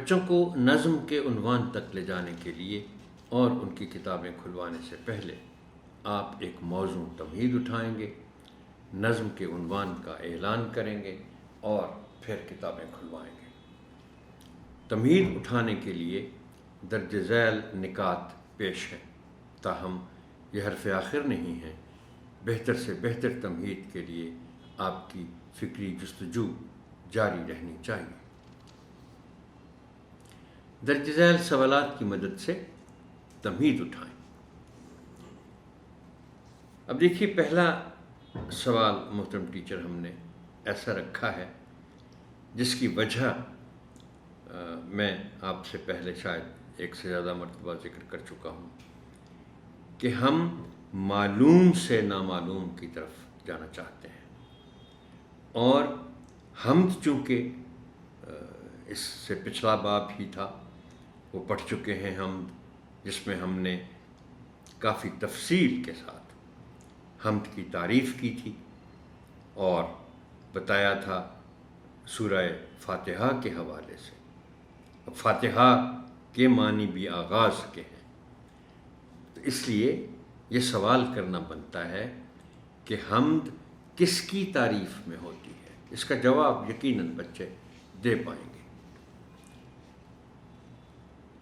بچوں کو نظم کے عنوان تک لے جانے کے لیے اور ان کی کتابیں کھلوانے سے پہلے آپ ایک موزوں تمہید اٹھائیں گے، نظم کے عنوان کا اعلان کریں گے اور پھر کتابیں کھلوائیں گے۔ تمہید اٹھانے کے لیے درج ذیل نکات پیش ہے، تاہم یہ حرف آخر نہیں ہے۔ بہتر سے بہتر تمہید کے لیے آپ کی فکری جستجو جاری رہنی چاہیے۔ درج ذیل سوالات کی مدد سے تمہید اٹھائیں۔ اب دیکھیے، پہلا سوال محترم ٹیچر ہم نے ایسا رکھا ہے جس کی وجہ میں آپ سے پہلے شاید ایک سے زیادہ مرتبہ ذکر کر چکا ہوں کہ ہم معلوم سے نامعلوم کی طرف جانا چاہتے ہیں، اور حمد چونکہ اس سے پچھلا باب ہی تھا، وہ پڑھ چکے ہیں حمد، جس میں ہم نے کافی تفصیل کے ساتھ حمد کی تعریف کی تھی اور بتایا تھا سورہ فاتحہ کے حوالے سے۔ اب فاتحہ کے معنی بھی آغاز کے ہیں، تو اس لیے یہ سوال کرنا بنتا ہے کہ حمد کس کی تعریف میں ہوتی ہے۔ اس کا جواب یقیناً بچے دے پائیں گے۔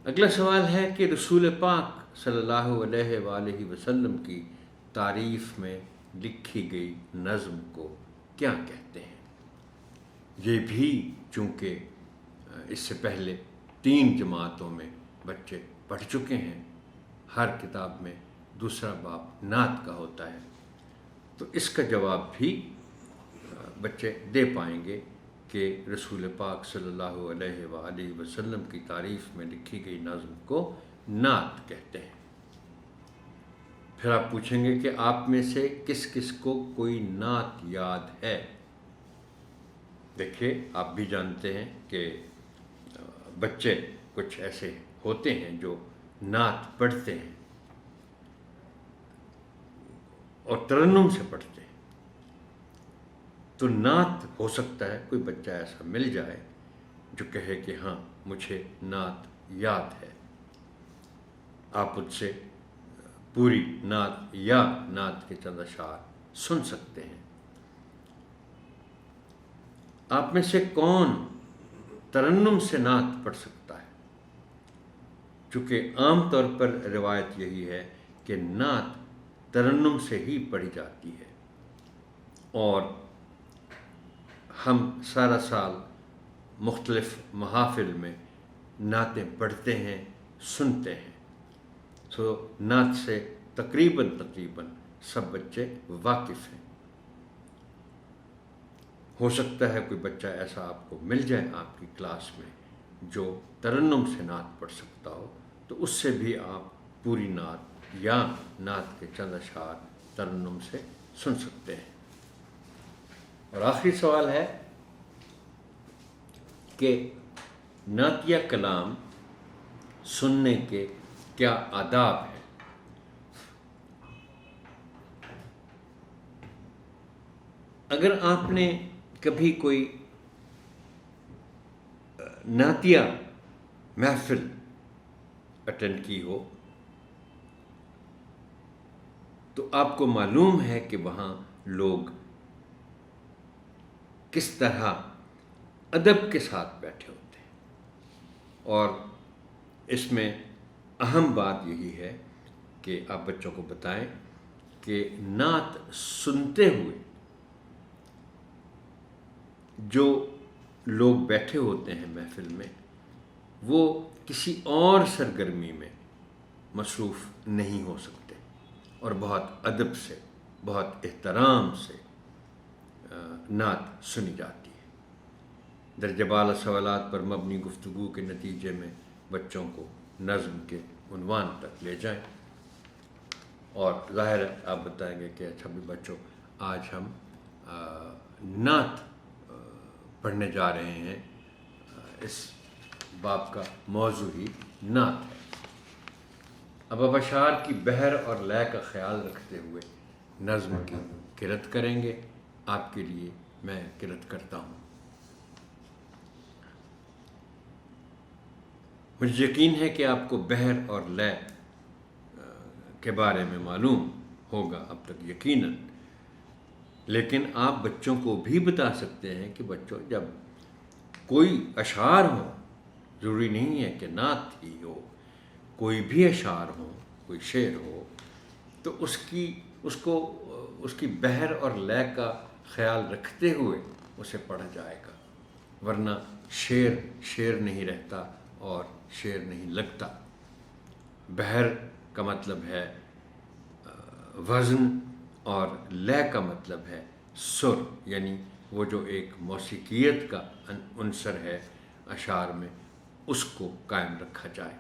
اگلا سوال ہے کہ رسول پاک صلی اللہ علیہ وآلہ وسلم کی تعریف میں لکھی گئی نظم کو کیا کہتے ہیں؟ یہ بھی چونکہ اس سے پہلے 3 جماعتوں میں بچے پڑھ چکے ہیں، ہر کتاب میں دوسرا باب نعت کا ہوتا ہے، تو اس کا جواب بھی بچے دے پائیں گے کہ رسول پاک صلی اللہ علیہ وآلہ وسلم کی تعریف میں لکھی گئی نظم کو نعت کہتے ہیں۔ پھر آپ پوچھیں گے کہ آپ میں سے کس کس کو کوئی نعت یاد ہے؟ دیکھیے، آپ بھی جانتے ہیں کہ بچے کچھ ایسے ہوتے ہیں جو نعت پڑھتے ہیں اور ترنم سے پڑھتے ہیں، تو نعت ہو سکتا ہے کوئی بچہ ایسا مل جائے جو کہے کہ ہاں مجھے نعت یاد ہے۔ آپ مجھ سے پوری نعت یا نعت کے چند اشعار سن سکتے ہیں۔ آپ میں سے کون ترنم سے نعت پڑھ سکتا ہے؟ چونکہ عام طور پر روایت یہی ہے کہ نعت ترنم سے ہی پڑھی جاتی ہے، اور ہم سارا سال مختلف محافل میں نعتیں پڑھتے ہیں، سنتے ہیں، سو نعت سے تقریباً سب بچے واقف ہیں۔ ہو سکتا ہے کوئی بچہ ایسا آپ کو مل جائے آپ کی کلاس میں جو ترنم سے نعت پڑھ سکتا ہو، تو اس سے بھی آپ پوری نعت یا نعت کے چند اشعار ترنم سے سن سکتے ہیں۔ اور آخری سوال ہے کہ نعتیہ کلام سننے کے کیا آداب ہیں؟ اگر آپ نے کبھی کوئی نعتیہ محفل اٹینڈ کی ہو تو آپ کو معلوم ہے کہ وہاں لوگ کس طرح ادب کے ساتھ بیٹھے ہوتے ہیں، اور اس میں اہم بات یہی ہے کہ آپ بچوں کو بتائیں کہ نعت سنتے ہوئے جو لوگ بیٹھے ہوتے ہیں محفل میں، وہ کسی اور سرگرمی میں مصروف نہیں ہو سکتے، اور بہت ادب سے، بہت احترام سے نعت سنی جاتی ہے۔ درجہ بالا سوالات پر مبنی گفتگو کے نتیجے میں بچوں کو نظم کے عنوان تک لے جائیں، اور ظاہر ہے آپ بتائیں گے کہ اچھا بھی بچوں، آج ہم نعت پڑھنے جا رہے ہیں، اس باب کا موضوع ہی نعت ہے۔ اب اشعار کی بحر اور لے کا خیال رکھتے ہوئے نظم کی قرأت کریں گے۔ آپ کے لیے میں قرأت کرتا ہوں۔ مجھے یقین ہے کہ آپ کو بحر اور لے کے بارے میں معلوم ہوگا اب تک یقیناً، لیکن آپ بچوں کو بھی بتا سکتے ہیں کہ بچوں جب کوئی اشعار ہو، ضروری نہیں ہے کہ نعت ہی ہو، کوئی بھی اشعار ہو، کوئی شعر ہو، تو اس کی بحر اور لے کا خیال رکھتے ہوئے اسے پڑھا جائے گا، ورنہ شعر نہیں رہتا اور شعر نہیں لگتا۔ بحر کا مطلب ہے وزن اور لے کا مطلب ہے سر، یعنی وہ جو ایک موسیقیت کا عنصر ہے اشعار میں، اس کو قائم رکھا جائے۔